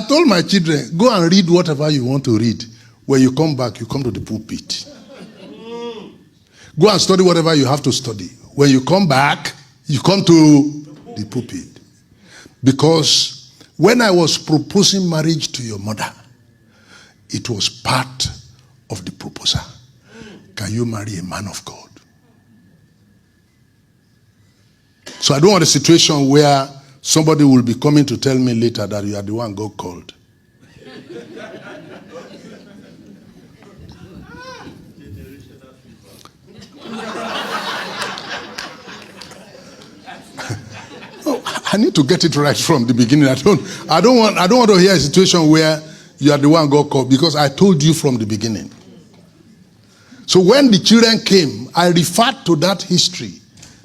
told my children, go and read whatever you want to read. When you come back, you come to the pulpit. Go and study whatever you have to study. When you come back, you come to the pulpit. Because when I was proposing marriage to your mother, it was part of the proposal. Can you marry a man of God? So I don't want a situation where somebody will be coming to tell me later that you are the one God called. I need to get it right from the beginning. I don't want to hear a situation where you are the one God called, because I told you from the beginning. So when the children came, I referred to that history,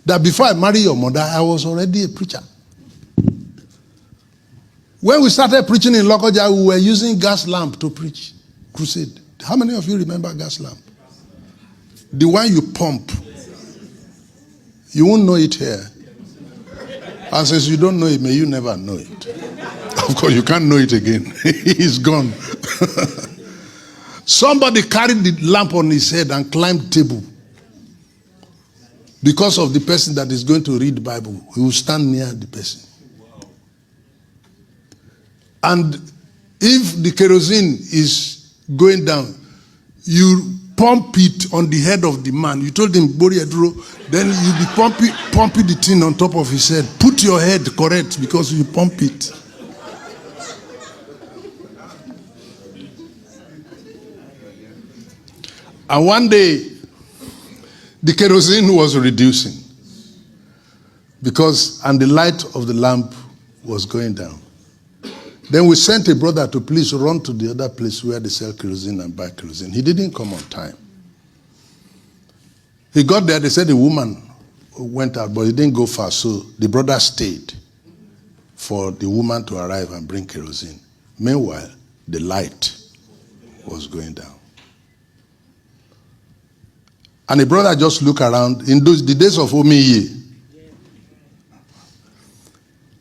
that before I married your mother, I was already a preacher. When we started preaching in Lokoja, we were using gas lamp to preach crusade. How many of you remember gas lamp? The one you pump. You won't know it here. And since you don't know it, may you never know it. Of course, you can't know it again. It's gone. Somebody carried the lamp on his head and climbed table. Because of the person that is going to read the Bible, he will stand near the person. And if the kerosene is going down, you pump it on the head of the man. You told him, Bori Edro, then you be pumping the thing on top of his head. Put your head correct because you pump it. And one day, the kerosene was reducing and the light of the lamp was going down. Then we sent a brother to please run to the other place where they sell kerosene and buy kerosene. He didn't come on time. He got there, they said the woman went out, but he didn't go far, so the brother stayed for the woman to arrive and bring kerosene. Meanwhile, the light was going down. And the brother just looked around in the days of Omiye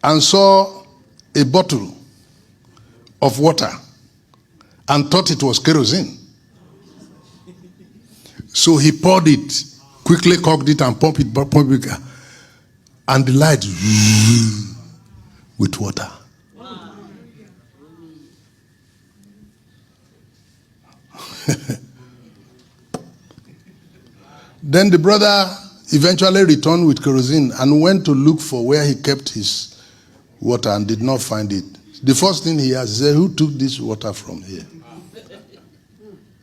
and saw a bottle of water and thought it was kerosene. So he poured it, quickly cocked it and pumped it, and the light with water. Then the brother eventually returned with kerosene and went to look for where he kept his water and did not find it. The first thing he asked, he said, who took this water from here?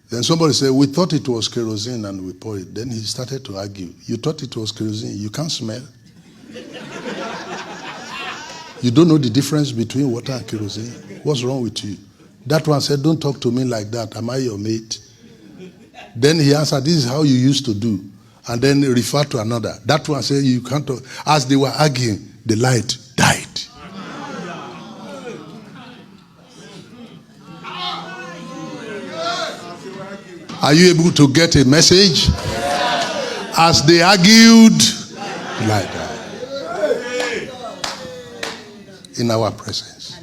Then somebody said, we thought it was kerosene and we poured it. Then he started to argue. You thought it was kerosene. You can't smell. You don't know the difference between water and kerosene. What's wrong with you? That one said, don't talk to me like that. Am I your mate? Then he answered, this is how you used to do. And then he referred to another. That one said, you can't talk. As they were arguing, the light died. Are you able to get a message? As they argued, the light died. In our presence.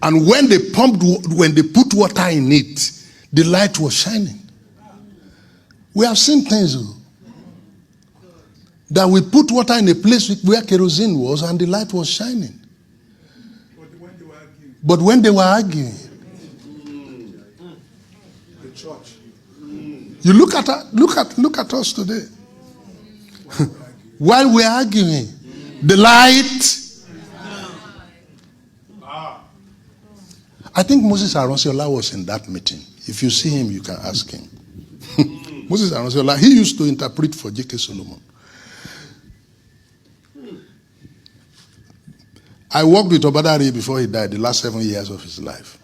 And when they put water in it, the light was shining. We have seen things that we put water in a place where kerosene was and the light was shining. But when they were arguing, the church. You look at us today. While we're arguing, the light. I think Moses Aronsiola was in that meeting. If you see him, you can ask him. Moses Aronsiola, he used to interpret for J.K. Solomon. I worked with Obadari before he died, the last 7 years of his life.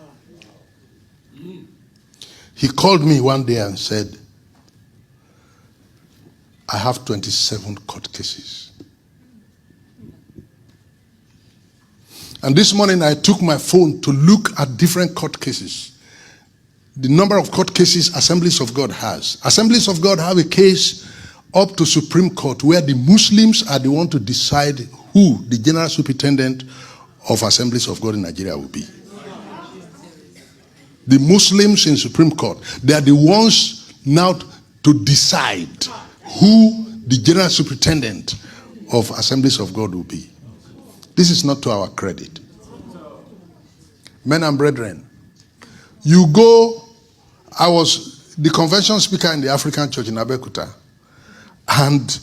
He called me one day and said, I have 27 court cases. And this morning I took my phone to look at different court cases. The number of court cases Assemblies of God has. Assemblies of God have a case up to Supreme Court where the Muslims are the one to decide who the general superintendent of Assemblies of God in Nigeria will be. The Muslims in Supreme Court, they are the ones now to decide who the General Superintendent of Assemblies of God will be. This is not to our credit. Men and brethren, you go, I was the convention speaker in the African Church in Abeokuta, and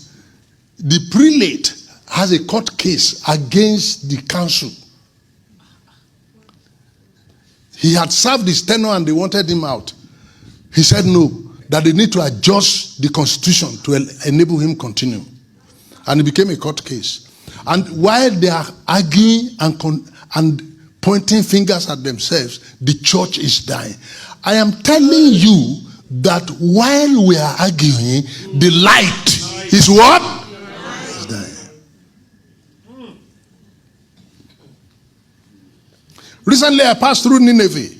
the prelate has a court case against the council. He had served his tenure and they wanted him out. He said no, that they need to adjust the constitution to enable him continue. And it became a court case. And while they are arguing and pointing fingers at themselves, the church is dying. I am telling you that while we are arguing, the light is what? Is dying. Recently, I passed through Nineveh.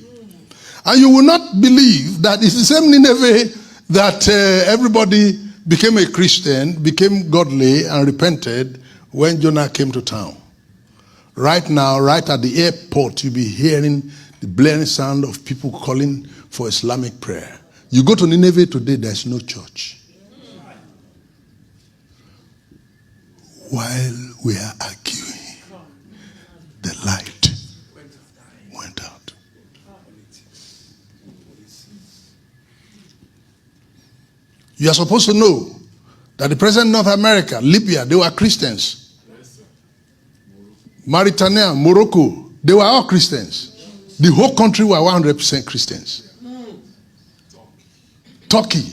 And you will not believe that it's the same Nineveh that everybody became a Christian, became godly, and repented when Jonah came to town. Right now, right at the airport, you'll be hearing the blaring sound of people calling for Islamic prayer. You go to Nineveh today, there's no church. While we are arguing, the light went out. You are supposed to know that the president of North America, Libya, they were Christians. Mauritania, Morocco, they were all Christians. The whole country were 100% Christians. Turkey,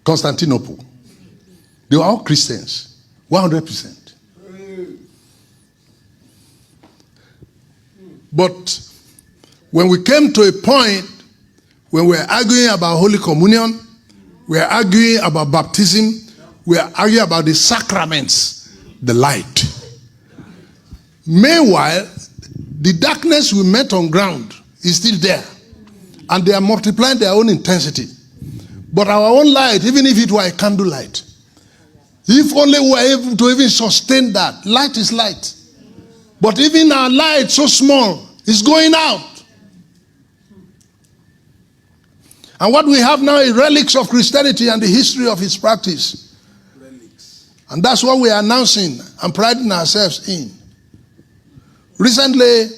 Constantinople, they were all Christians, 100%. But when we came to a point when we were arguing about Holy Communion, we are arguing about baptism, we are arguing about the sacraments, the light. Meanwhile, the darkness we met on ground is still there. And they are multiplying their own intensity. But our own light, even if it were a candlelight, if only we were able to even sustain that, light is light. But even our light, so small, is going out. And what we have now is relics of Christianity and the history of its practice. Relics. And that's what we are announcing and priding ourselves in. Recently,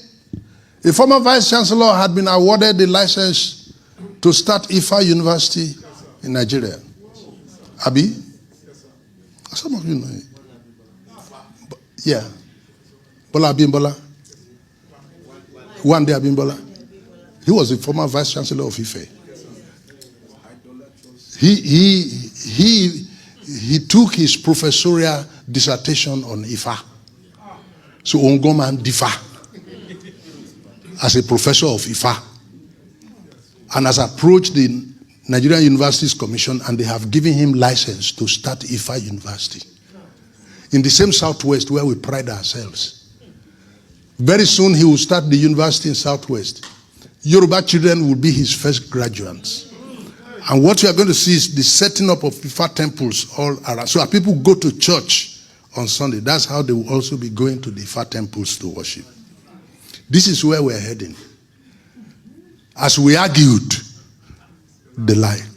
a former vice chancellor had been awarded the license to start Ifa University in Nigeria. Abi? Some of you know it. Yeah. Bola Abimbola. One day Abimbola. He was the former vice chancellor of Ife. He took his professorial dissertation on Ifa. So Ongoman Difa as a professor of Ifa, and has approached the Nigerian Universities Commission, and they have given him license to start Ifa University in the same Southwest where we pride ourselves. Very soon he will start the university in Southwest. Yoruba children will be his first graduates. And what you are going to see is the setting up of Ifa temples all around. So as people go to church on Sunday, that's how they will also be going to the Ifa temples to worship. This is where we're heading. As we argued, the light